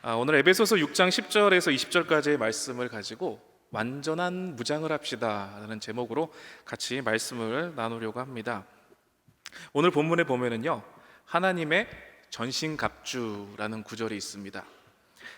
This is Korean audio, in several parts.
오늘 에베소서 6장 10절에서 20절까지의 말씀을 가지고 완전한 무장을 합시다 라는 제목으로 같이 말씀을 나누려고 합니다. 오늘 본문에 보면은요, 하나님의 전신갑주라는 구절이 있습니다.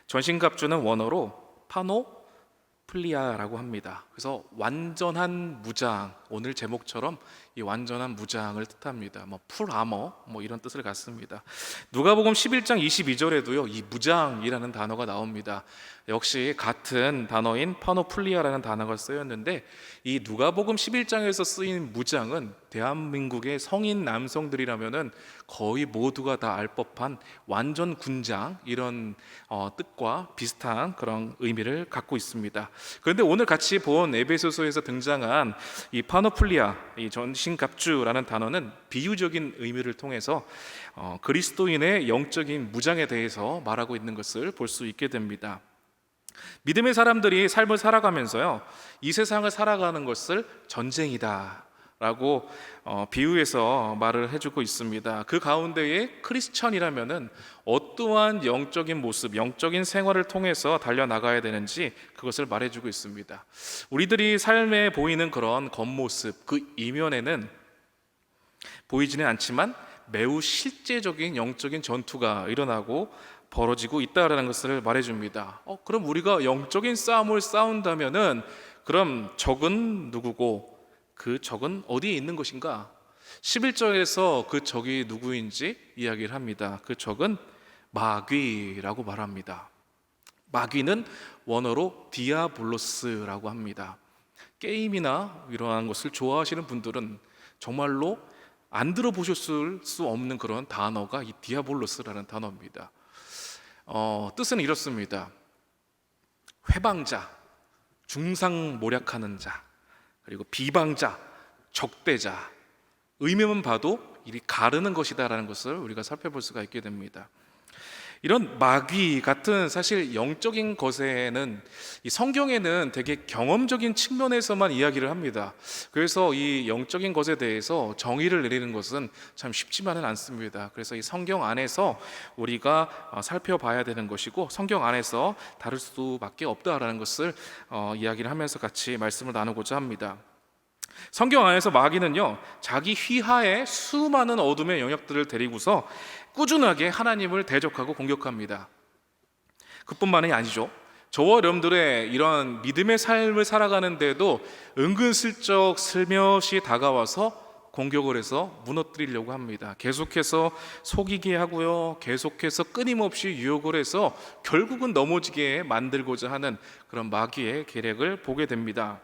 전신갑주는 원어로 파노플리아라고 합니다. 그래서 완전한 무장, 오늘 제목처럼 이 완전한 무장을 뜻합니다. 풀아머 이런 뜻을 갖습니다. 누가복음 11장 22절에도요 이 무장이라는 단어가 나옵니다. 역시 같은 단어인 파노플리아라는 단어가 쓰였는데, 이 누가복음 11장에서 쓰인 무장은 대한민국의 성인 남성들이라면은 거의 모두가 다 알 법한 완전 군장, 이런 뜻과 비슷한 그런 의미를 갖고 있습니다. 그런데 오늘 같이 본 에베소서에서 등장한 이 파노플리아, 이 전신갑주라는 단어는 비유적인 의미를 통해서 그리스도인의 영적인 무장에 대해서 말하고 있는 것을 볼 수 있게 됩니다. 믿음의 사람들이 삶을 살아가면서요, 이 세상을 살아가는 것을 전쟁이다 라고 비유해서 말을 해주고 있습니다. 그 가운데에 크리스천이라면은 어떠한 영적인 모습, 영적인 생활을 통해서 달려나가야 되는지 그것을 말해주고 있습니다. 우리들이 삶에 보이는 그런 겉모습, 그 이면에는 보이지는 않지만 매우 실제적인 영적인 전투가 일어나고 벌어지고 있다라는 것을 말해줍니다. 그럼 우리가 영적인 싸움을 싸운다면은 그럼 적은 누구고 그 적은 어디에 있는 것인가? 11절에서 그 적이 누구인지 이야기를 합니다. 그 적은 마귀라고 말합니다. 마귀는 원어로 디아블로스라고 합니다. 게임이나 이러한 것을 좋아하시는 분들은 정말로 안 들어보셨을 수 없는 그런 단어가 이 디아블로스라는 단어입니다. 뜻은 이렇습니다. 회방자, 중상모략하는 자, 그리고 비방자, 적대자, 의미만 봐도 이리 가르는 것이다라는 것을 우리가 살펴볼 수가 있게 됩니다. 이런 마귀 같은 사실 영적인 것에는 이 성경에는 되게 경험적인 측면에서만 이야기를 합니다. 그래서 이 영적인 것에 대해서 정의를 내리는 것은 참 쉽지만은 않습니다. 그래서 이 성경 안에서 우리가 살펴봐야 되는 것이고, 성경 안에서 다룰 수밖에 없다라는 것을 이야기를 하면서 같이 말씀을 나누고자 합니다. 성경 안에서 마귀는요, 자기 휘하에 수많은 어둠의 영역들을 데리고서 꾸준하게 하나님을 대적하고 공격합니다. 그뿐만이 아니죠. 저와 여러분들의 이런 믿음의 삶을 살아가는데도 은근슬쩍 슬며시 다가와서 공격을 해서 무너뜨리려고 합니다. 계속해서 속이게 하고요, 계속해서 끊임없이 유혹을 해서 결국은 넘어지게 만들고자 하는 그런 마귀의 계략을 보게 됩니다.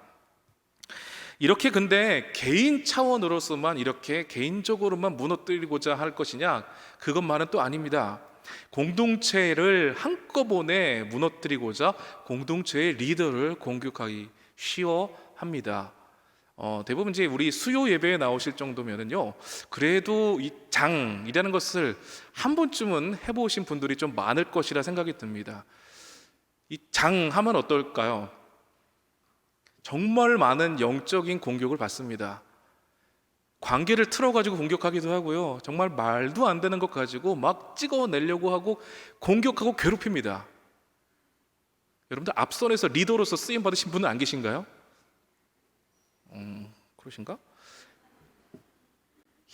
이렇게 근데 개인 차원으로서만 이렇게 개인적으로만 무너뜨리고자 할 것이냐? 그것만은 또 아닙니다. 공동체를 한꺼번에 무너뜨리고자 공동체의 리더를 공격하기 쉬워합니다. 대부분 이제 우리 수요 예배에 나오실 정도면은요, 그래도 이 장이라는 것을 한 번쯤은 해보신 분들이 좀 많을 것이라 생각이 듭니다. 이 장 하면 어떨까요? 정말 많은 영적인 공격을 받습니다. 관계를 틀어가지고 공격하기도 하고요, 정말 말도 안 되는 것 가지고 막 찍어내려고 하고 공격하고 괴롭힙니다. 여러분들 앞선에서 리더로서 쓰임 받으신 분은 안 계신가요? 그러신가?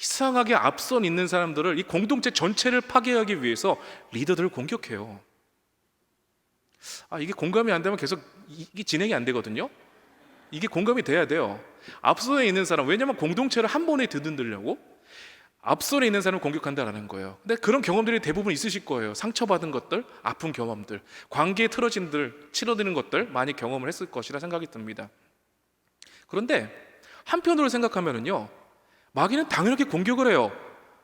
이상하게 앞선 있는 사람들을, 이 공동체 전체를 파괴하기 위해서 리더들을 공격해요. 이게 공감이 안 되면 계속 이게 진행이 안 되거든요. 이게 공감이 돼야 돼요. 앞선에 있는 사람, 왜냐하면 공동체를 한 번에 드흔들려고 앞선에 있는 사람을 공격한다라는 거예요. 근데 그런 경험들이 대부분 있으실 거예요. 상처받은 것들, 아픈 경험들, 관계에 치러드는 것들 많이 경험을 했을 것이라 생각이 듭니다. 그런데 한편으로 생각하면은요, 마귀는 당연하게 공격을 해요.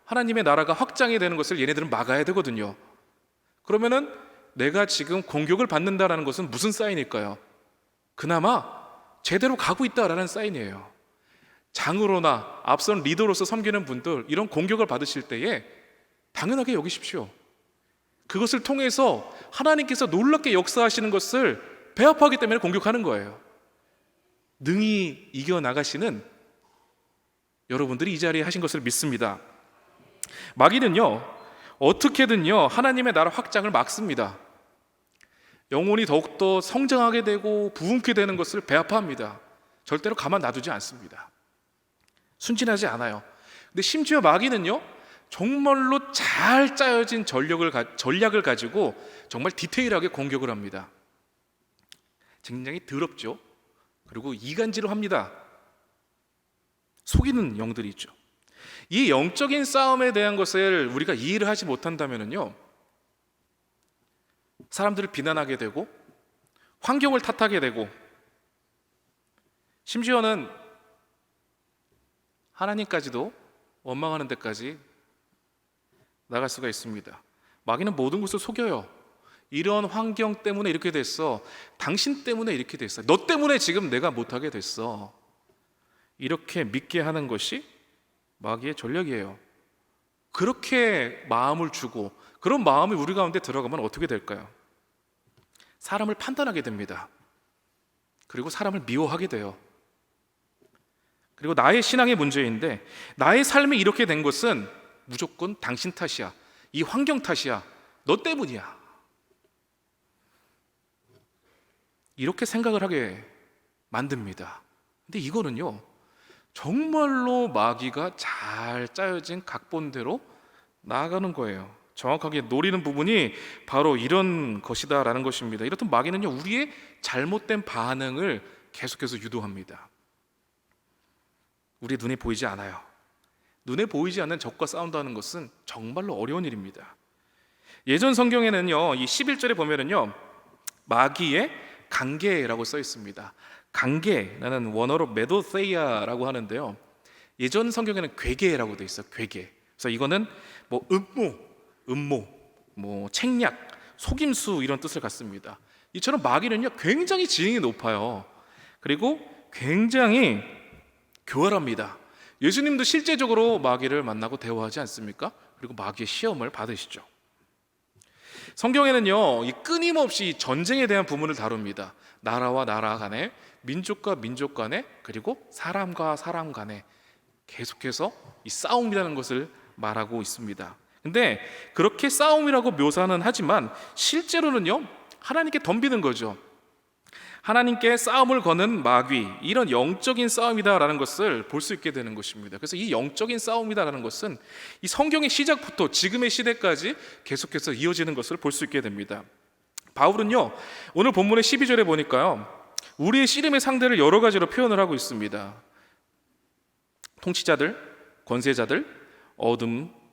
하나님의 나라가 확장이 되는 것을 얘네들은 막아야 되거든요. 그러면은 내가 지금 공격을 받는다라는 것은 무슨 사인일까요? 그나마 제대로 가고 있다라는 사인이에요. 장으로나 앞선 리더로서 섬기는 분들, 이런 공격을 받으실 때에 당연하게 여기십시오. 그것을 통해서 하나님께서 놀랍게 역사하시는 것을 배합하기 때문에 공격하는 거예요. 능히 이겨나가시는 여러분들이 이 자리에 하신 것을 믿습니다. 마귀는요, 어떻게든요 하나님의 나라 확장을 막습니다. 영혼이 더욱더 성장하게 되고 부흥케 되는 것을 배아파합니다. 절대로 가만 놔두지 않습니다. 순진하지 않아요. 근데 심지어 마귀는요, 정말로 잘 짜여진 전략을 가지고 정말 디테일하게 공격을 합니다. 굉장히 더럽죠. 그리고 이간질을 합니다. 속이는 영들이 있죠. 이 영적인 싸움에 대한 것을 우리가 이해를 하지 못한다면요, 사람들을 비난하게 되고 환경을 탓하게 되고 심지어는 하나님까지도 원망하는 데까지 나갈 수가 있습니다. 마귀는 모든 것을 속여요. 이런 환경 때문에 이렇게 됐어. 당신 때문에 이렇게 됐어. 너 때문에 지금 내가 못하게 됐어. 이렇게 믿게 하는 것이 마귀의 전략이에요. 그렇게 마음을 주고 그런 마음이 우리 가운데 들어가면 어떻게 될까요? 사람을 판단하게 됩니다. 그리고 사람을 미워하게 돼요. 그리고 나의 신앙의 문제인데, 나의 삶이 이렇게 된 것은 무조건 당신 탓이야. 이 환경 탓이야. 너 때문이야. 이렇게 생각을 하게 만듭니다. 근데 이거는요, 정말로 마귀가 잘 짜여진 각본대로 나아가는 거예요. 정확하게 노리는 부분이 바로 이런 것이다라는 것입니다. 이렇듯 마귀는요, 우리의 잘못된 반응을 계속해서 유도합니다. 우리 눈에 보이지 않아요. 눈에 보이지 않는 적과 싸운다는 것은 정말로 어려운 일입니다. 예전 성경에는요, 이 11절에 보면은요, 마귀의 관계라고 써 있습니다. 관계라는 원어로 메도세이아라고 하는데요, 예전 성경에는 괴계라고 돼 있어요. 괴계. 그래서 이거는 뭐 음모, 뭐 책략, 속임수 이런 뜻을 갖습니다. 이처럼 마귀는요, 굉장히 지능이 높아요. 그리고 굉장히 교활합니다. 예수님도 실제적으로 마귀를 만나고 대화하지 않습니까? 그리고 마귀의 시험을 받으시죠. 성경에는요, 이 끊임없이 전쟁에 대한 부분을 다룹니다. 나라와 나라 간에, 민족과 민족 간에, 그리고 사람과 사람 간에 계속해서 이 싸움이라는 것을 말하고 있습니다. 근데 그렇게 싸움이라고 묘사는 하지만 실제로는요, 하나님께 덤비는 거죠. 하나님께 싸움을 거는 마귀, 이런 영적인 싸움이다라는 것을 볼 수 있게 되는 것입니다. 그래서 이 영적인 싸움이다라는 것은 이 성경의 시작부터 지금의 시대까지 계속해서 이어지는 것을 볼 수 있게 됩니다. 바울은요, 오늘 본문의 12절에 보니까요, 우리의 씨름의 상대를 여러 가지로 표현을 하고 있습니다. 통치자들, 권세자들,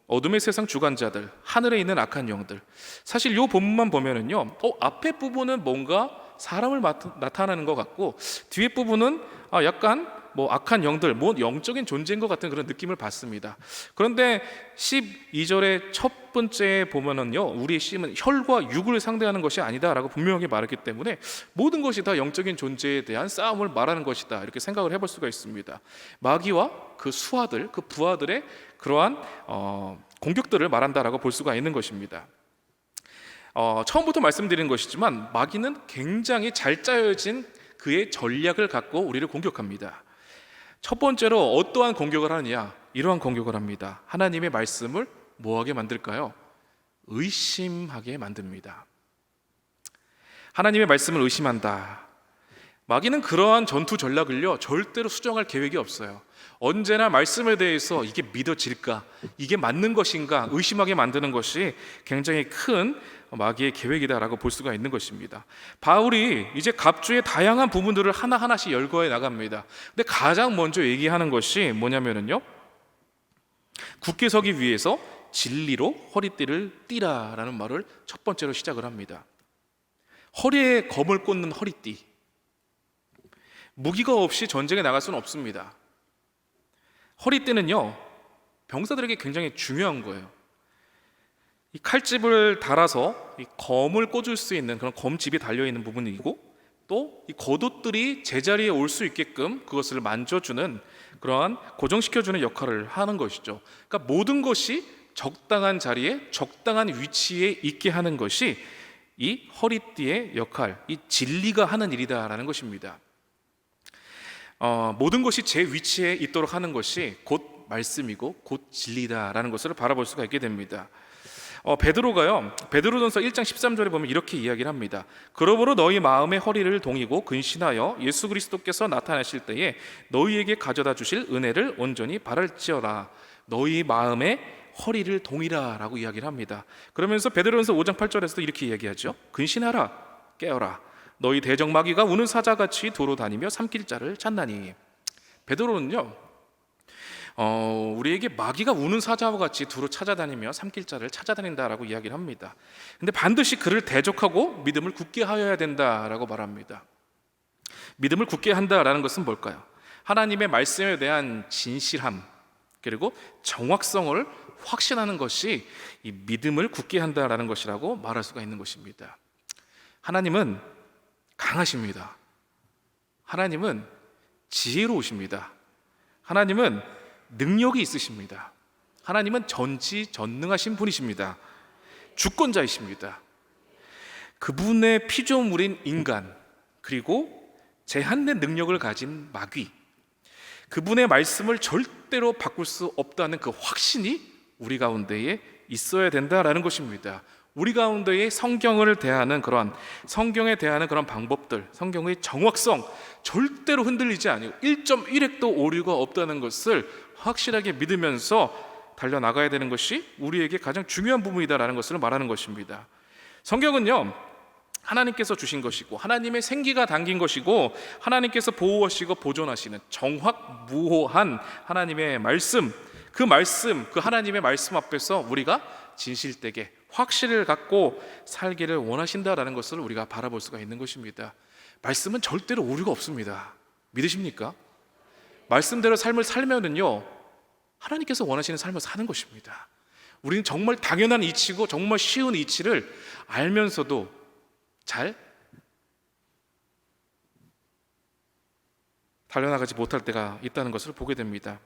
어둠의 세상 주관자들, 하늘에 있는 악한 영들. 사실 이 본문만 보면은요, 앞에 부분은 뭔가 사람을 나타내는 것 같고, 뒤에 부분은 약간 뭐 악한 영들, 뭐 영적인 존재인 것 같은 그런 느낌을 받습니다. 그런데 12절의 첫 번째 보면은요, 우리의 씨름은 혈과 육을 상대하는 것이 아니다라고 분명하게 말했기 때문에 모든 것이 다 영적인 존재에 대한 싸움을 말하는 것이다, 이렇게 생각을 해볼 수가 있습니다. 마귀와 그 수하들, 그 부하들의 그러한 공격들을 말한다라고 볼 수가 있는 것입니다. 처음부터 말씀드린 것이지만 마귀는 굉장히 잘 짜여진 그의 전략을 갖고 우리를 공격합니다. 첫 번째로 어떠한 공격을 하느냐? 이러한 공격을 합니다. 하나님의 말씀을 뭐하게 만들까요? 의심하게 만듭니다. 하나님의 말씀을 의심한다. 마귀는 그러한 전투 전략을요, 절대로 수정할 계획이 없어요. 언제나 말씀에 대해서 이게 믿어질까, 이게 맞는 것인가 의심하게 만드는 것이 굉장히 큰 마귀의 계획이다라고 볼 수가 있는 것입니다. 바울이 이제 갑주의 다양한 부분들을 하나하나씩 열거해 나갑니다. 근데 가장 먼저 얘기하는 것이 뭐냐면은요, 굳게 서기 위해서 진리로 허리띠를 띠라라는 말을 첫 번째로 시작을 합니다. 허리에 검을 꽂는 허리띠. 무기가 없이 전쟁에 나갈 수는 없습니다. 허리띠는요, 병사들에게 굉장히 중요한 거예요. 이 칼집을 달아서 이 검을 꽂을 수 있는 그런 검집이 달려있는 부분이고, 또 이 겉옷들이 제자리에 올 수 있게끔 그것을 만져주는, 그러한 고정시켜주는 역할을 하는 것이죠. 그러니까 모든 것이 적당한 자리에 적당한 위치에 있게 하는 것이 이 허리띠의 역할, 이 진리가 하는 일이다라는 것입니다. 모든 것이 제 위치에 있도록 하는 것이 곧 말씀이고 곧 진리다라는 것을 바라볼 수가 있게 됩니다. 베드로전서 1장 13절에 보면 이렇게 이야기를 합니다. 그러므로 너희 마음의 허리를 동이고 근신하여 예수 그리스도께서 나타나실 때에 너희에게 가져다 주실 은혜를 온전히 바랄지어다. 너희 마음의 허리를 동이라 라고 이야기를 합니다. 그러면서 베드로전서 5장 8절에서도 이렇게 이야기하죠. 근신하라, 깨어라. 너희 대적마귀가 우는 사자같이 도로 다니며 삼킬 자를 찾나니. 베드로는요, 우리에게 마귀가 우는 사자와 같이 두루 찾아다니며 삼킬 자를 찾아다닌다라고 이야기를 합니다. 근데 반드시 그를 대적하고 믿음을 굳게 하여야 된다라고 말합니다. 믿음을 굳게 한다라는 것은 뭘까요? 하나님의 말씀에 대한 진실함 그리고 정확성을 확신하는 것이 이 믿음을 굳게 한다라는 것이라고 말할 수가 있는 것입니다. 하나님은 강하십니다. 하나님은 지혜로우십니다. 하나님은 능력이 있으십니다. 하나님은 전지전능하신 분이십니다. 주권자이십니다. 그분의 피조물인 인간 그리고 제한된 능력을 가진 마귀, 그분의 말씀을 절대로 바꿀 수 없다는 그 확신이 우리 가운데에 있어야 된다라는 것입니다. 우리 가운데에 성경을 대하는 성경에 대하는 그런 방법들, 성경의 정확성 절대로 흔들리지 아니고 1.1획도 오류가 없다는 것을 확실하게 믿으면서 달려나가야 되는 것이 우리에게 가장 중요한 부분이다라는 것을 말하는 것입니다. 성경은요, 하나님께서 주신 것이고 하나님의 생기가 담긴 것이고 하나님께서 보호하시고 보존하시는 정확무호한 하나님의 말씀, 그 하나님의 말씀 앞에서 우리가 진실되게 확신을 갖고 살기를 원하신다라는 것을 우리가 바라볼 수가 있는 것입니다. 말씀은 절대로 오류가 없습니다. 믿으십니까? 말씀대로 삶을 살면은요, 하나님께서 원하시는 삶을 사는 것입니다. 우리는 정말 당연한 이치고 정말 쉬운 이치를 알면서도 잘 달려나가지 못할 때가 있다는 것을 보게 됩니다.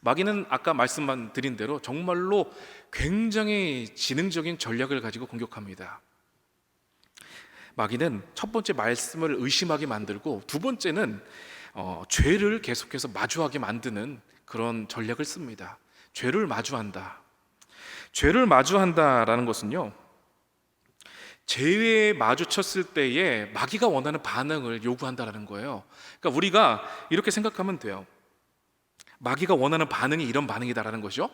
마귀는 아까 말씀만 드린 대로 정말로 굉장히 지능적인 전략을 가지고 공격합니다. 마귀는 첫 번째 말씀을 의심하게 만들고 두 번째는 죄를 계속해서 마주하게 만드는 그런 전략을 씁니다. 죄를 마주한다라는 것은요, 죄에 마주쳤을 때에 마귀가 원하는 반응을 요구한다라는 거예요. 그러니까 우리가 이렇게 생각하면 돼요. 마귀가 원하는 반응이 이런 반응이다라는 거죠.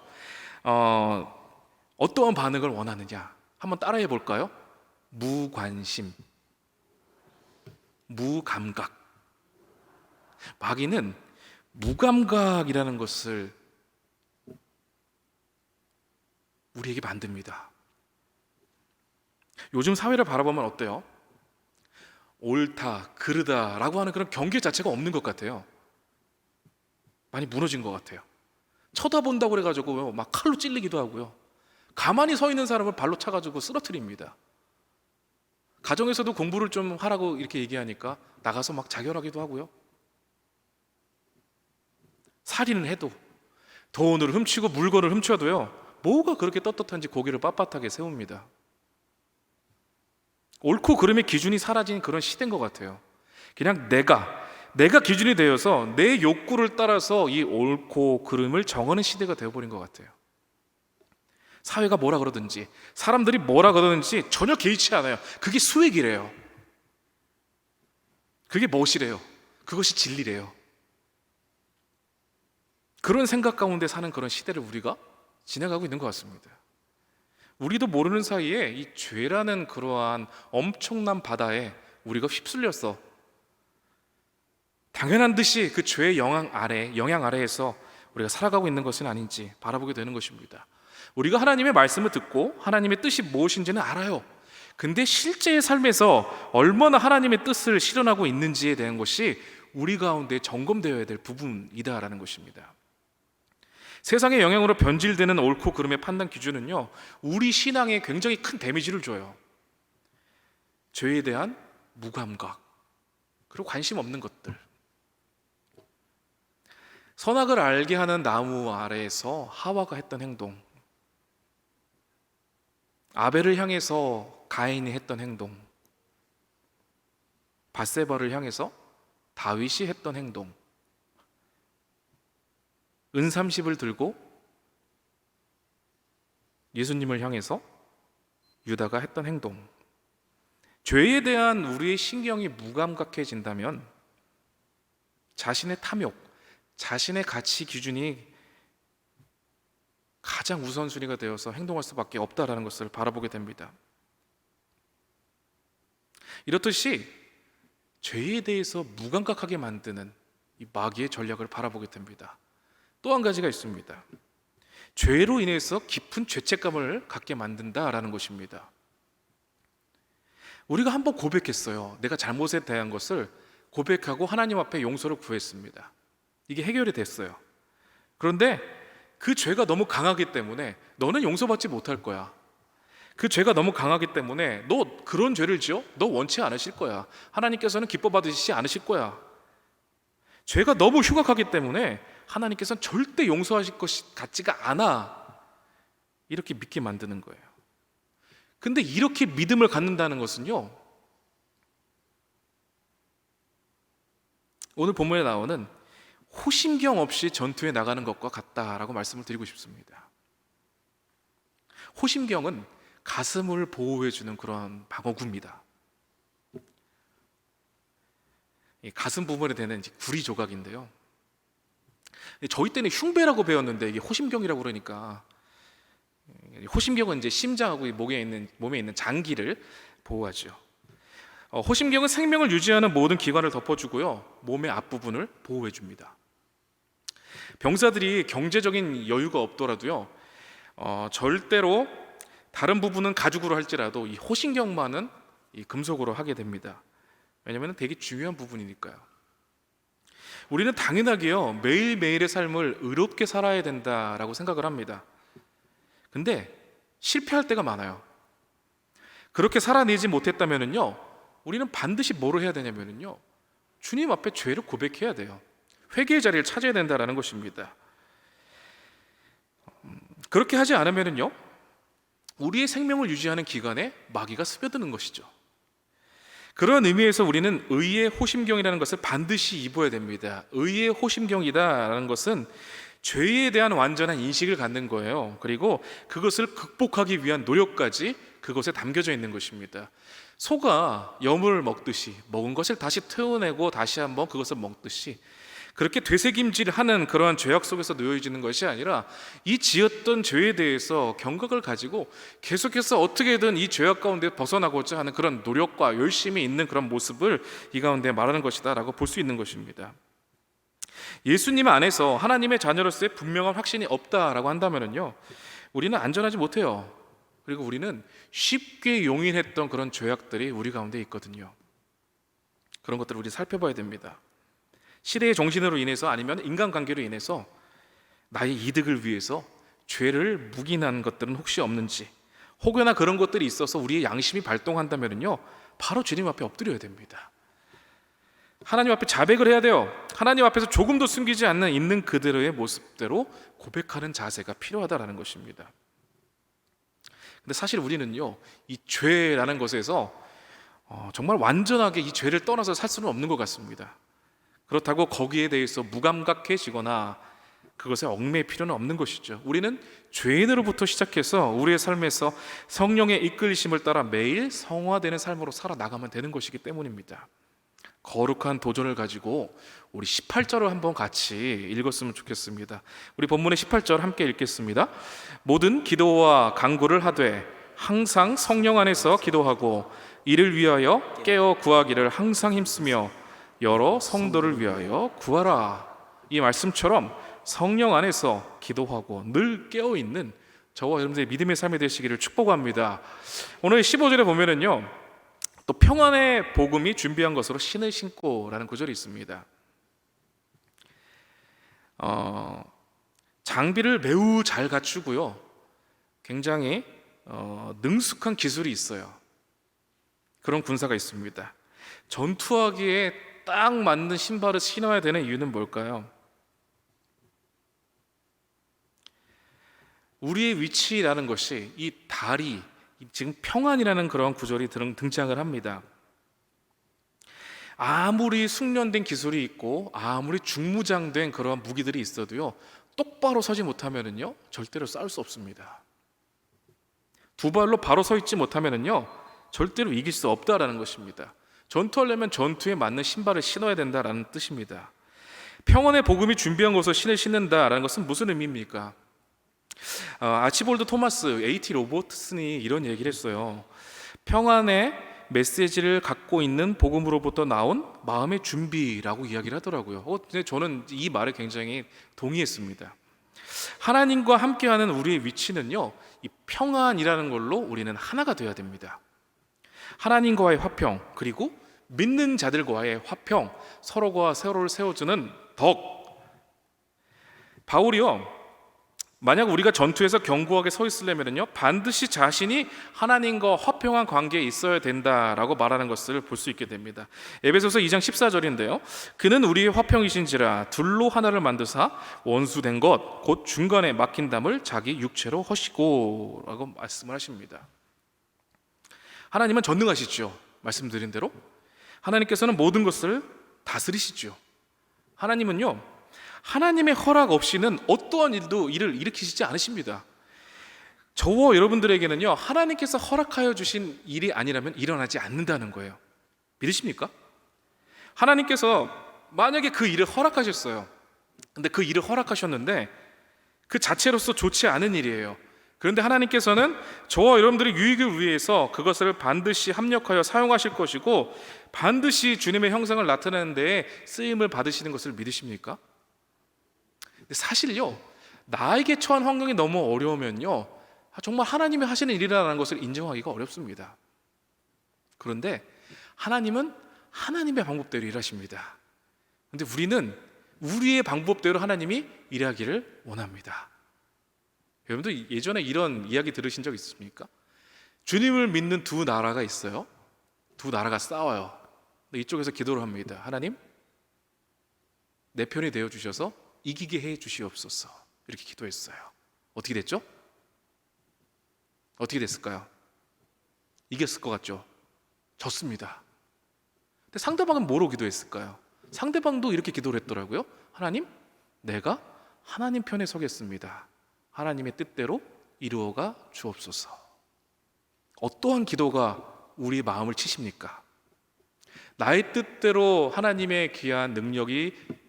어떠한 반응을 원하느냐 한번 따라해 볼까요? 무관심, 무감각. 마귀는 무감각이라는 것을 우리에게 만듭니다. 요즘 사회를 바라보면 어때요? 옳다, 그르다라고 하는 그런 경계 자체가 없는 것 같아요. 많이 무너진 것 같아요. 쳐다본다고 그래가지고 막 칼로 찔리기도 하고요. 가만히 서 있는 사람을 발로 차가지고 쓰러뜨립니다. 가정에서도 공부를 좀 하라고 이렇게 얘기하니까 나가서 막 자결하기도 하고요. 살인을 해도, 돈을 훔치고 물건을 훔쳐도요, 뭐가 그렇게 떳떳한지 고개를 빳빳하게 세웁니다. 옳고 그름의 기준이 사라진 그런 시대인 것 같아요. 그냥 내가 기준이 되어서 내 욕구를 따라서 이 옳고 그름을 정하는 시대가 되어버린 것 같아요. 사회가 뭐라 그러든지 사람들이 뭐라 그러든지 전혀 개의치 않아요. 그게 수익이래요. 그게 멋이래요. 그것이 진리래요. 그런 생각 가운데 사는 그런 시대를 우리가 지나가고 있는 것 같습니다. 우리도 모르는 사이에 이 죄라는 그러한 엄청난 바다에 우리가 휩쓸렸어. 당연한 듯이 그 죄의 영향 아래에서 우리가 살아가고 있는 것은 아닌지 바라보게 되는 것입니다. 우리가 하나님의 말씀을 듣고 하나님의 뜻이 무엇인지는 알아요. 근데 실제의 삶에서 얼마나 하나님의 뜻을 실현하고 있는지에 대한 것이 우리 가운데 점검되어야 될 부분이다라는 것입니다. 세상의 영향으로 변질되는 옳고 그름의 판단 기준은요, 우리 신앙에 굉장히 큰 데미지를 줘요. 죄에 대한 무감각, 그리고 관심 없는 것들. 선악을 알게 하는 나무 아래에서 하와가 했던 행동, 아벨을 향해서 가인이 했던 행동, 밧세바를 향해서 다윗이 했던 행동, 은삼십을 들고 예수님을 향해서 유다가 했던 행동, 죄에 대한 우리의 신경이 무감각해진다면 자신의 탐욕, 자신의 가치 기준이 가장 우선순위가 되어서 행동할 수밖에 없다라는 것을 바라보게 됩니다. 이렇듯이 죄에 대해서 무감각하게 만드는 이 마귀의 전략을 바라보게 됩니다. 또 한 가지가 있습니다. 죄로 인해서 깊은 죄책감을 갖게 만든다라는 것입니다. 우리가 한번 고백했어요. 내가 잘못에 대한 것을 고백하고 하나님 앞에 용서를 구했습니다. 이게 해결이 됐어요. 그런데 그 죄가 너무 강하기 때문에 너는 용서받지 못할 거야. 그 죄가 너무 강하기 때문에 너 그런 죄를 지어? 너 원치 않으실 거야. 하나님께서는 기뻐 받으시지 않으실 거야. 죄가 너무 흉악하기 때문에 하나님께서는 절대 용서하실 것 같지가 않아. 이렇게 믿게 만드는 거예요. 근데 이렇게 믿음을 갖는다는 것은요, 오늘 본문에 나오는 호심경 없이 전투에 나가는 것과 같다라고 말씀을 드리고 싶습니다. 호심경은 가슴을 보호해주는 그런 방어구입니다. 이 가슴 부분에 되는 구리 조각인데요. 저희 때는 흉배라고 배웠는데 이게 호심경이라고 그러니까, 호심경은 이제 심장하고 몸에 있는 장기를 보호하죠. 호심경은 생명을 유지하는 모든 기관을 덮어주고요, 몸의 앞부분을 보호해줍니다. 병사들이 경제적인 여유가 없더라도요, 절대로 다른 부분은 가죽으로 할지라도 이 호심경만은 이 금속으로 하게 됩니다. 왜냐하면 되게 중요한 부분이니까요. 우리는 당연하게요, 매일매일의 삶을 의롭게 살아야 된다라고 생각을 합니다. 근데 실패할 때가 많아요. 그렇게 살아내지 못했다면요, 우리는 반드시 뭐를 해야 되냐면요, 주님 앞에 죄를 고백해야 돼요. 회개의 자리를 찾아야 된다라는 것입니다. 그렇게 하지 않으면요, 우리의 생명을 유지하는 기간에 마귀가 스며드는 것이죠. 그런 의미에서 우리는 의의 호심경이라는 것을 반드시 입어야 됩니다. 의의 호심경이다라는 것은 죄에 대한 완전한 인식을 갖는 거예요. 그리고 그것을 극복하기 위한 노력까지 그것에 담겨져 있는 것입니다. 소가 염을 먹듯이 먹은 것을 다시 태워내고 다시 한번 그것을 먹듯이, 그렇게 되새김질하는 그러한 죄악 속에서 놓여지는 것이 아니라 이 지었던 죄에 대해서 경각을 가지고 계속해서 어떻게든 이 죄악 가운데 벗어나고자 하는 그런 노력과 열심이 있는 그런 모습을 이 가운데 말하는 것이다 라고 볼 수 있는 것입니다. 예수님 안에서 하나님의 자녀로서의 분명한 확신이 없다라고 한다면요, 우리는 안전하지 못해요. 그리고 우리는 쉽게 용인했던 그런 죄악들이 우리 가운데 있거든요. 그런 것들을 우리 살펴봐야 됩니다. 시대의 정신으로 인해서 아니면 인간관계로 인해서 나의 이득을 위해서 죄를 묵인한 것들은 혹시 없는지, 혹여나 그런 것들이 있어서 우리의 양심이 발동한다면요, 바로 주님 앞에 엎드려야 됩니다. 하나님 앞에 자백을 해야 돼요. 하나님 앞에서 조금도 숨기지 않는 있는 그대로의 모습대로 고백하는 자세가 필요하다라는 것입니다. 근데 사실 우리는요, 이 죄라는 것에서 정말 완전하게 이 죄를 떠나서 살 수는 없는 것 같습니다. 그렇다고 거기에 대해서 무감각해지거나 그것에 얽매일 필요는 없는 것이죠. 우리는 죄인으로부터 시작해서 우리의 삶에서 성령의 이끌심을 따라 매일 성화되는 삶으로 살아나가면 되는 것이기 때문입니다. 거룩한 도전을 가지고 우리 18절을 한번 같이 읽었으면 좋겠습니다. 우리 본문의 18절 함께 읽겠습니다. 모든 기도와 간구를 하되 항상 성령 안에서 기도하고 이를 위하여 깨어 구하기를 항상 힘쓰며 여러 성도를 위하여 구하라. 이 말씀처럼 성령 안에서 기도하고 늘 깨어있는 저와 여러분들의 믿음의 삶이 되시기를 축복합니다. 오늘 15절에 보면은요, 또 평안의 복음이 준비한 것으로 신을 신고라는 구절이 있습니다. 장비를 매우 잘 갖추고요, 굉장히 능숙한 기술이 있어요. 그런 군사가 있습니다. 전투하기에 딱 맞는 신발을 신어야 되는 이유는 뭘까요? 우리의 위치라는 것이 이 다리, 지금 평안이라는 그런 구절이 등장을 합니다. 아무리 숙련된 기술이 있고 아무리 중무장된 그런 무기들이 있어도요, 똑바로 서지 못하면은요, 절대로 싸울 수 없습니다. 두 발로 바로 서 있지 못하면은요 절대로 이길 수 없다라는 것입니다. 전투하려면 전투에 맞는 신발을 신어야 된다라는 뜻입니다. 평안의 복음이 준비한 것을 신을 신는다라는 것은 무슨 의미입니까? 아치볼드 토마스 A.T. 로버트슨이 이런 얘기를 했어요. 평안의 메시지를 갖고 있는 복음으로부터 나온 마음의 준비라고 이야기를 하더라고요. 근데 저는 이 말에 굉장히 동의했습니다. 하나님과 함께하는 우리의 위치는요, 이 평안이라는 걸로 우리는 하나가 되어야 됩니다. 하나님과의 화평, 그리고 믿는 자들과의 화평, 서로가 서로를 세워주는 덕. 바울이요, 만약 우리가 전투에서 견고하게 서 있으려면요 반드시 자신이 하나님과 화평한 관계에 있어야 된다라고 말하는 것을 볼 수 있게 됩니다. 에베소서 2장 14절인데요, 그는 우리의 화평이신지라 둘로 하나를 만드사 원수된 것 곧 중간에 막힌 담을 자기 육체로 허시고 라고 말씀을 하십니다. 하나님은 전능하시죠. 말씀드린 대로 하나님께서는 모든 것을 다스리시죠. 하나님은요, 하나님의 허락 없이는 어떠한 일을 일으키시지 않으십니다. 저와 여러분들에게는요 하나님께서 허락하여 주신 일이 아니라면 일어나지 않는다는 거예요. 믿으십니까? 하나님께서 만약에 그 일을 허락하셨어요. 근데 그 일을 허락하셨는데 그 자체로서 좋지 않은 일이에요. 그런데 하나님께서는 저와 여러분들의 유익을 위해서 그것을 반드시 합력하여 사용하실 것이고 반드시 주님의 형상을 나타내는 데에 쓰임을 받으시는 것을 믿으십니까? 사실요, 나에게 처한 환경이 너무 어려우면요 정말 하나님이 하시는 일이라는 것을 인정하기가 어렵습니다. 그런데 하나님은 하나님의 방법대로 일하십니다. 그런데 우리는 우리의 방법대로 하나님이 일하기를 원합니다. 여러분들 예전에 이런 이야기 들으신 적 있습니까? 주님을 믿는 두 나라가 있어요. 두 나라가 싸워요. 근데 이쪽에서 기도를 합니다. 하나님, 내 편이 되어 주셔서 이기게 해 주시옵소서. 이렇게 기도했어요. 어떻게 됐죠? 어떻게 됐을까요? 이겼을 것 같죠? 졌습니다. 근데 상대방은 뭐로 기도했을까요? 상대방도 이렇게 기도를 했더라고요. 하나님, 내가 하나님 편에 서겠습니다. 하나님의 뜻대로 이루어가 주옵소서. 어떠한 기도가 우리 마음을 치십니까? 나의 뜻대로 하나님의 귀한 능력이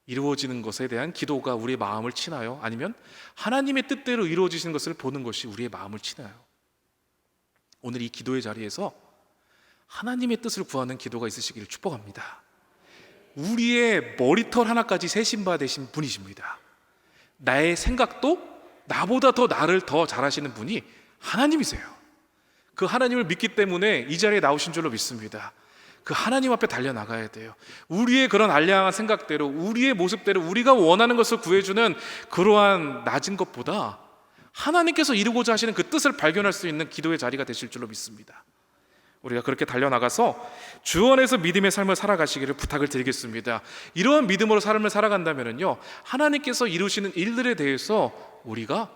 이루어지는 것에 대한 기도가 우리의 마음을 치나요? 아니면 하나님의 뜻대로 이루어지는 것을 보는 것이 우리의 마음을 치나요? 오늘 이 기도의 자리에서 하나님의 뜻을 구하는 기도가 있으시기를 축복합니다. 우리의 머리털 하나까지 세심바 되신 분이십니다. 나의 생각도 나보다 더 나를 더 잘하시는 분이 하나님이세요. 그 하나님을 믿기 때문에 이 자리에 나오신 줄로 믿습니다. 그 하나님 앞에 달려나가야 돼요. 우리의 그런 알량한 생각대로, 우리의 모습대로 우리가 원하는 것을 구해주는 그러한 낮은 것보다 하나님께서 이루고자 하시는 그 뜻을 발견할 수 있는 기도의 자리가 되실 줄로 믿습니다. 우리가 그렇게 달려나가서 주 안에서 믿음의 삶을 살아가시기를 부탁을 드리겠습니다. 이러한 믿음으로 삶을 살아간다면요 하나님께서 이루시는 일들에 대해서 우리가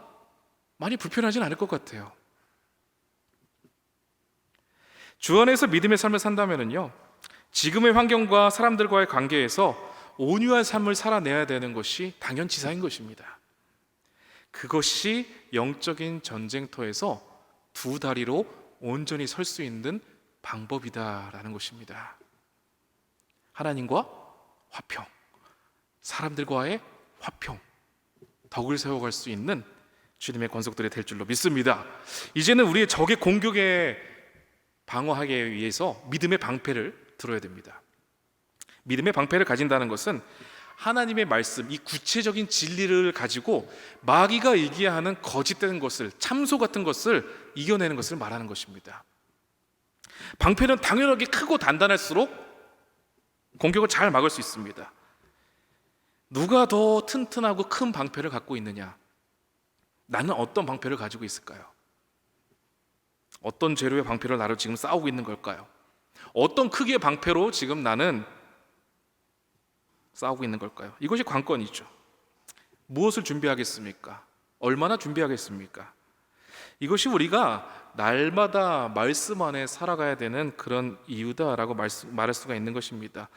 많이 불편하진 않을 것 같아요. 주 안에서 믿음의 삶을 산다면요 지금의 환경과 사람들과의 관계에서 온유한 삶을 살아내야 되는 것이 당연지사인 것입니다. 그것이 영적인 전쟁터에서 두 다리로 온전히 설 수 있는 방법이다라는 것입니다. 하나님과 화평, 사람들과의 화평, 덕을 세워갈 수 있는 주님의 권속들이 될 줄로 믿습니다. 이제는 우리의 적의 공격에 방어하기 위해서 믿음의 방패를 들어야 됩니다. 믿음의 방패를 가진다는 것은 하나님의 말씀, 이 구체적인 진리를 가지고 마귀가 얘기하는 거짓된 것을, 참소 같은 것을 이겨내는 것을 말하는 것입니다. 방패는 당연하게 크고 단단할수록 공격을 잘 막을 수 있습니다. 누가 더 튼튼하고 큰 방패를 갖고 있느냐? 나는 어떤 방패를 가지고 있을까요? 어떤 재료의 방패로 나를 지금 싸우고 있는 걸까요? 어떤 크기의 방패로 지금 나는 싸우고 있는 걸까요? 이것이 관건이죠. 무엇을 준비하겠습니까? 얼마나 준비하겠습니까? 이것이 우리가 날마다 말씀 안에 살아가야 되는 그런 이유다라고 말할 수가 있는 것입니다.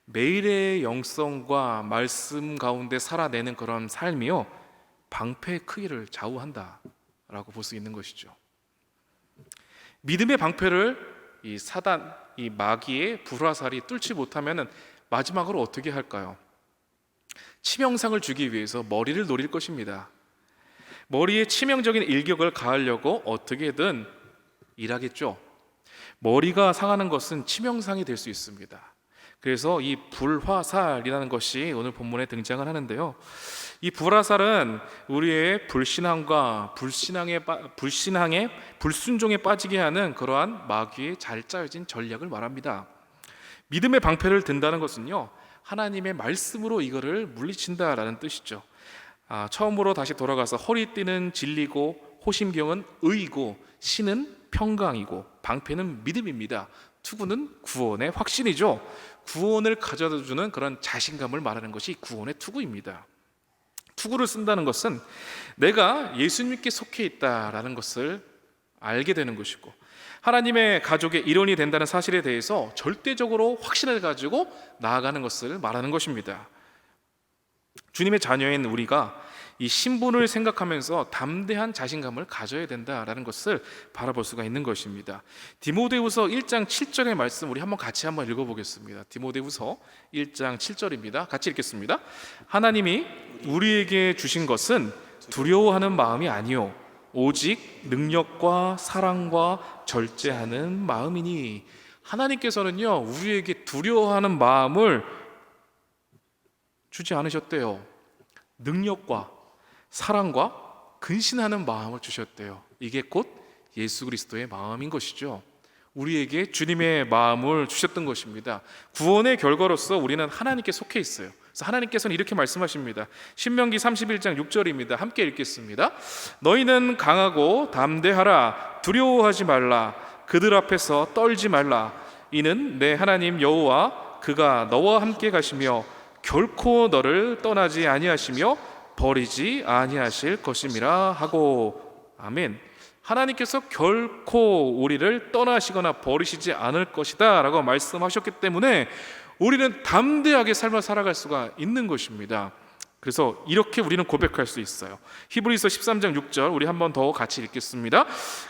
매일의 영성과 말씀 가운데 살아내는 그런 삶이요 방패의 크기를 좌우한다라고 볼 수 있는 것이죠. 믿음의 방패를 이 사단, 이 마귀의 불화살이 뚫지 못하면은 마지막으로 어떻게 할까요? 치명상을 주기 위해서 머리를 노릴 것입니다. 머리에 치명적인 일격을 가하려고 어떻게든 일하겠죠. 머리가 상하는 것은 치명상이 될 수 있습니다. 그래서 이 불화살이라는 것이 오늘 본문에 등장을 하는데요. 이 불화살은 우리의 불신앙과 불신앙의 불순종에 빠지게 하는 그러한 마귀의 잘 짜여진 전략을 말합니다. 믿음의 방패를 든다는 것은요, 하나님의 말씀으로 이거를 물리친다라는 뜻이죠. 처음으로 다시 돌아가서 허리띠는 진리고 호심경은 의이고 신은 평강이고 방패는 믿음입니다. 투구는 구원의 확신이죠. 구원을 가져다주는 그런 자신감을 말하는 것이 구원의 투구입니다. 투구를 쓴다는 것은 내가 예수님께 속해 있다라는 것을 알게 되는 것이고, 하나님의 가족의 일원이 된다는 사실에 대해서 절대적으로 확신을 가지고 나아가는 것을 말하는 것입니다. 주님의 자녀인 우리가 이 신분을 생각하면서 담대한 자신감을 가져야 된다라는 것을 바라볼 수가 있는 것입니다. 디모데후서 1장 7절의 말씀 우리 같이 한번 읽어보겠습니다. 디모데후서 1장 7절입니다. 같이 읽겠습니다. 하나님이 우리에게 주신 것은 두려워하는 마음이 아니요 오직 능력과 사랑과 절제하는 마음이니. 하나님께서는요, 우리에게 두려워하는 마음을 주지 않으셨대요. 능력과 사랑과 근신하는 마음을 주셨대요. 이게 곧 예수 그리스도의 마음인 것이죠. 우리에게 주님의 마음을 주셨던 것입니다. 구원의 결과로서 우리는 하나님께 속해 있어요. 그래서 하나님께서는 이렇게 말씀하십니다. 신명기 31장 6절입니다. 함께 읽겠습니다. 너희는 강하고 담대하라. 두려워하지 말라. 그들 앞에서 떨지 말라. 이는 내 하나님 여호와 그가 너와 함께 가시며 결코 너를 떠나지 아니하시며 버리지 아니하실 것임이라 하고. 아멘. 하나님께서 결코 우리를 떠나시거나 버리시지 않을 것이다 라고 말씀하셨기 때문에 우리는 담대하게 삶을 살아갈 수가 있는 것입니다. 그래서 이렇게 우리는 고백할 수 있어요. 히브리서 13장 6절 우리 한번 더 같이 읽겠습니다.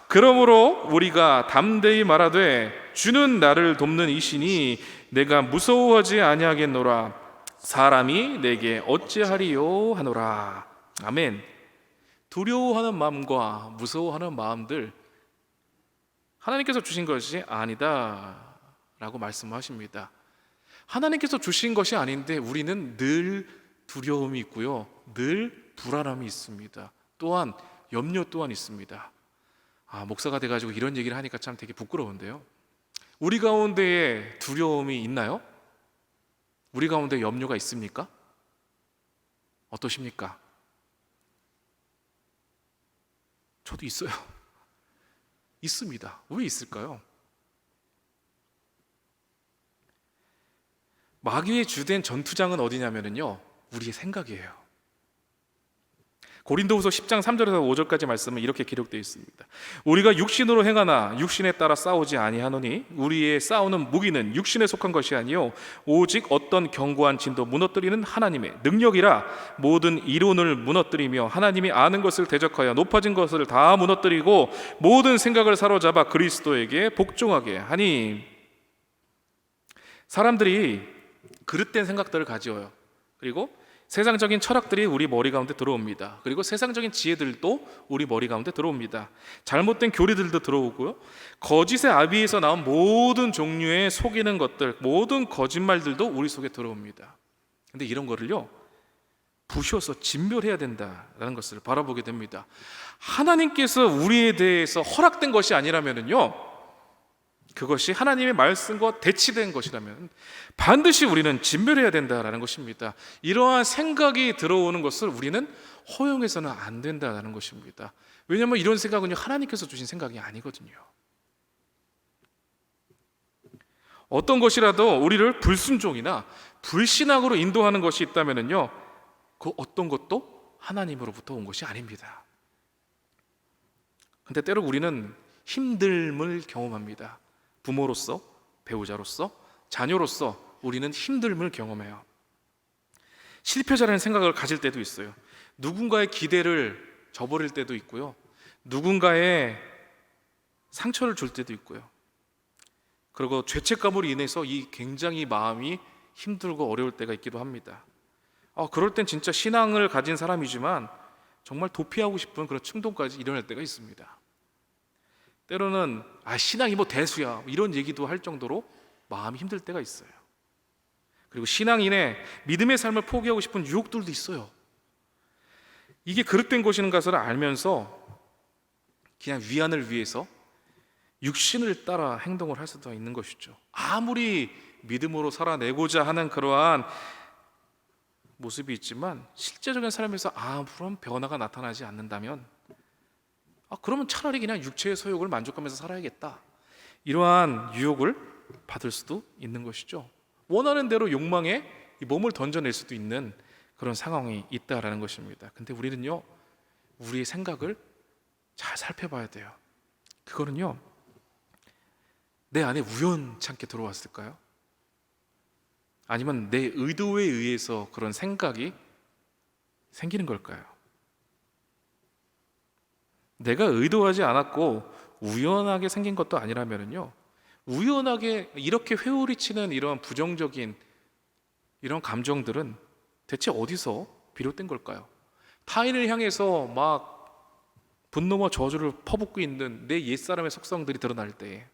그러므로 우리가 담대히 말하되 주는 나를 돕는 이시니 내가 무서워하지 아니하겠노라. 사람이 내게 어찌하리요 하노라. 아멘. 두려워하는 마음과 무서워하는 마음들 하나님께서 주신 것이 아니다 라고 말씀하십니다. 하나님께서 주신 것이 아닌데 우리는 늘 두려움이 있고요, 늘 불안함이 있습니다. 또한 염려 또한 있습니다. 목사가 돼가지고 이런 얘기를 하니까 참 되게 부끄러운데요, 우리 가운데에 두려움이 있나요? 우리 가운데 염려가 있습니까? 어떠십니까? 저도 있어요. 있습니다. 왜 있을까요? 마귀의 주된 전투장은 어디냐면요, 우리의 생각이에요. 고린도후서 10장 3절에서 5절까지 말씀은 이렇게 기록되어 있습니다. 우리가 육신으로 행하나 육신에 따라 싸우지 아니하노니 우리의 싸우는 무기는 육신에 속한 것이 아니요 오직 어떤 견고한 진도 무너뜨리는 하나님의 능력이라. 모든 이론을 무너뜨리며 하나님이 아는 것을 대적하여 높아진 것을 다 무너뜨리고 모든 생각을 사로잡아 그리스도에게 복종하게 하니. 사람들이 그릇된 생각들을 가지어요. 그리고 세상적인 철학들이 우리 머리 가운데 들어옵니다. 그리고 세상적인 지혜들도 우리 머리 가운데 들어옵니다. 잘못된 교리들도 들어오고요, 거짓의 아비에서 나온 모든 종류의 속이는 것들, 모든 거짓말들도 우리 속에 들어옵니다. 근데 이런 거를요, 부셔서 진멸해야 된다라는 것을 바라보게 됩니다. 하나님께서 우리에 대해서 허락된 것이 아니라면요, 그것이 하나님의 말씀과 대치된 것이라면 반드시 우리는 진멸해야 된다라는 것입니다. 이러한 생각이 들어오는 것을 우리는 허용해서는 안 된다라는 것입니다. 왜냐하면 이런 생각은 하나님께서 주신 생각이 아니거든요. 어떤 것이라도 우리를 불순종이나 불신앙으로 인도하는 것이 있다면요, 그 어떤 것도 하나님으로부터 온 것이 아닙니다. 근데 때로 우리는 힘듦을 경험합니다. 부모로서, 배우자로서, 자녀로서 우리는 힘듦을 경험해요. 실패자라는 생각을 가질 때도 있어요. 누군가의 기대를 저버릴 때도 있고요, 누군가의 상처를 줄 때도 있고요. 그리고 죄책감으로 인해서 이 굉장히 마음이 힘들고 어려울 때가 있기도 합니다. 그럴 땐 진짜 신앙을 가진 사람이지만 정말 도피하고 싶은 그런 충동까지 일어날 때가 있습니다. 때로는 신앙이 뭐 대수야 이런 얘기도 할 정도로 마음이 힘들 때가 있어요. 그리고 신앙인의 믿음의 삶을 포기하고 싶은 유혹들도 있어요. 이게 그릇된 것인 것을 알면서 그냥 위안을 위해서 육신을 따라 행동을 할 수도 있는 것이죠. 아무리 믿음으로 살아내고자 하는 그러한 모습이 있지만 실제적인 삶에서 아무런 변화가 나타나지 않는다면 그러면 차라리 그냥 육체의 소욕을 만족하면서 살아야겠다, 이러한 유혹을 받을 수도 있는 것이죠. 원하는 대로 욕망에 이 몸을 던져낼 수도 있는 그런 상황이 있다라는 것입니다. 근데 우리는요, 우리의 생각을 잘 살펴봐야 돼요. 그거는요, 내 안에 우연찮게 들어왔을까요? 아니면 내 의도에 의해서 그런 생각이 생기는 걸까요? 내가 의도하지 않았고 우연하게 생긴 것도 아니라면요, 우연하게 이렇게 회오리치는 이런 부정적인 이런 감정들은 대체 어디서 비롯된 걸까요? 타인을 향해서 막 분노와 저주를 퍼붓고 있는 내 옛사람의 속성들이 드러날 때에,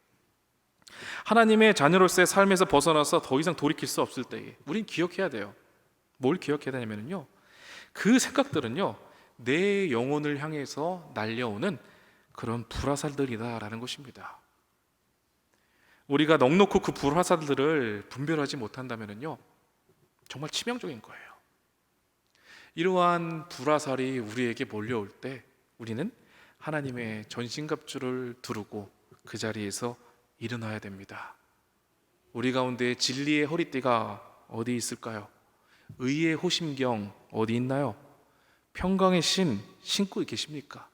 하나님의 자녀로서의 삶에서 벗어나서 더 이상 돌이킬 수 없을 때에 우린 기억해야 돼요. 뭘 기억해야 되냐면요, 그 생각들은요, 내 영혼을 향해서 날려오는 그런 불화살들이다라는 것입니다. 우리가 넉넉히 그 불화살들을 분별하지 못한다면요, 정말 치명적인 거예요. 이러한 불화살이 우리에게 몰려올 때 우리는 하나님의 전신갑주를 두르고 그 자리에서 일어나야 됩니다. 우리 가운데 진리의 허리띠가 어디 있을까요? 의의 호심경 어디 있나요? 평강의 신 신고 계십니까?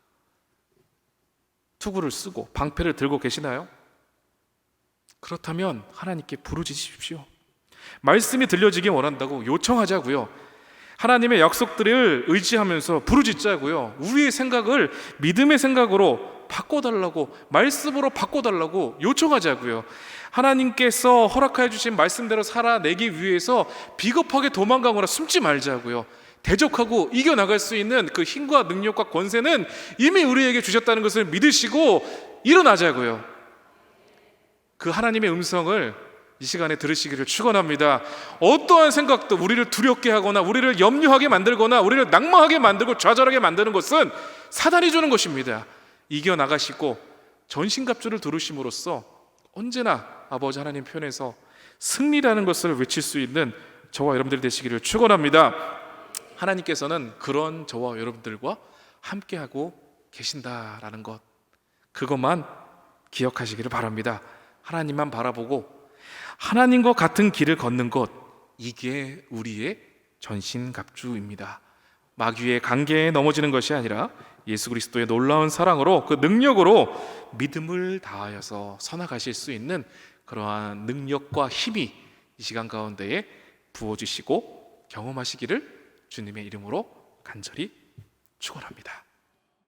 투구를 쓰고 방패를 들고 계시나요? 그렇다면 하나님께 부르짖으십시오. 말씀이 들려지기 원한다고 요청하자고요. 하나님의 약속들을 의지하면서 부르짖자고요. 우리의 생각을 믿음의 생각으로 바꿔달라고, 말씀으로 바꿔달라고 요청하자고요. 하나님께서 허락하여 주신 말씀대로 살아내기 위해서 비겁하게 도망가거나 숨지 말자고요. 대적하고 이겨나갈 수 있는 그 힘과 능력과 권세는 이미 우리에게 주셨다는 것을 믿으시고 일어나자고요. 그 하나님의 음성을 이 시간에 들으시기를 축원합니다. 어떠한 생각도 우리를 두렵게 하거나 우리를 염려하게 만들거나 우리를 낙망하게 만들고 좌절하게 만드는 것은 사단이 주는 것입니다. 이겨나가시고 전신갑주를 두르심으로써 언제나 아버지 하나님 편에서 승리라는 것을 외칠 수 있는 저와 여러분들이 되시기를 축원합니다. 하나님께서는 그런 저와 여러분들과 함께하고 계신다라는 것, 그것만 기억하시기를 바랍니다. 하나님만 바라보고 하나님과 같은 길을 걷는 것, 이게 우리의 전신갑주입니다. 마귀의 관계에 넘어지는 것이 아니라 예수 그리스도의 놀라운 사랑으로 그 능력으로 믿음을 다하여서 서나가실 수 있는 그러한 능력과 힘이 이 시간 가운데에 부어주시고 경험하시기를 주님의 이름으로 간절히 축원합니다.